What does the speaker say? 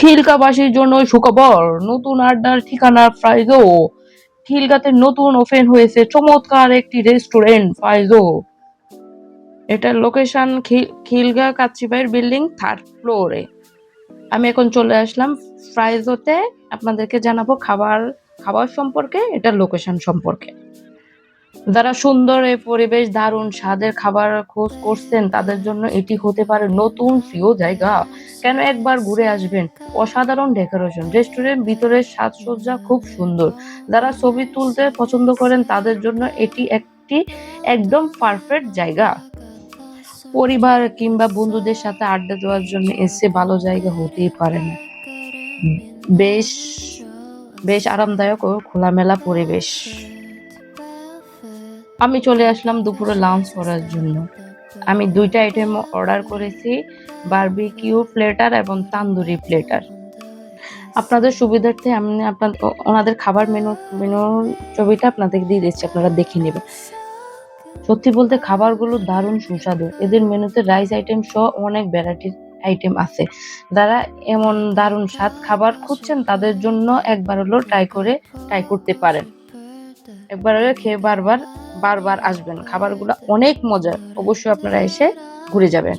খিলগাঁওবাসীর জন্য সুখবর, নতুন আড্ডার ঠিকানা ফ্রাইজো। খিলগাঁওতে নতুন ওপেন হয়েছে চমৎকার একটি রেস্টুরেন্ট ফ্রাইজো। এটার লোকেশন খিলগাঁও কাচ্চিবাইর বিল্ডিং 3rd ফ্লোরে। আমি এখন চলে আসলাম ফ্রাইজোতে, আপনাদেরকে জানাবো খাবার সম্পর্কে, এটার লোকেশন সম্পর্কে। যারা সুন্দর এই পরিবেশ, দারুণ স্বাদের খাবার খোঁজ করছেন তাদের জন্য এটি হতে পারে নতুন প্রিয় জায়গা। কেন একবার ঘুরে আসবেন। অসাধারণ ডেকোরেশন, রেস্টুরেন্ট ভিতরের সাজসজ্জা খুব সুন্দর। যারা ছবি তুলতে পছন্দ করেন তাদের জন্য এটি একটি একদম পারফেক্ট জায়গা। পরিবার কিংবা বন্ধুদের সাথে আড্ডা দেওয়ার জন্য এসে ভালো জায়গা হতেই পারে না। বেশ বেশ আরামদায়ক ও খোলামেলা পরিবেশ। আমি চলে আসলাম দুপুরে লাঞ্চ করার জন্য। আমি 2টা আইটেম অর্ডার করেছি, বারবিকিউ প্লেটার এবং তান্দুরি প্লেটার। আপনাদের সুবিধার্থে আমি ওনাদের খাবার মেনু ছবিটা আপনাদের দিয়ে দিচ্ছি, আপনারা দেখে নেবেন। সত্যি বলতে খাবারগুলো দারুণ সুস্বাদু। এদের মেনুতে রাইস আইটেম সহ অনেক ভ্যারাইটির আইটেম আছে। যারা এমন দারুণ স্বাদ খাবার খুঁজছেন তাদের জন্য একবার হলেও ট্রাই করতে পারেন। একবার হলে খেয়ে বারবার আসবেন। খাবারগুলো অনেক মজার, অবশ্যই আপনারা এসে ঘুরে যাবেন।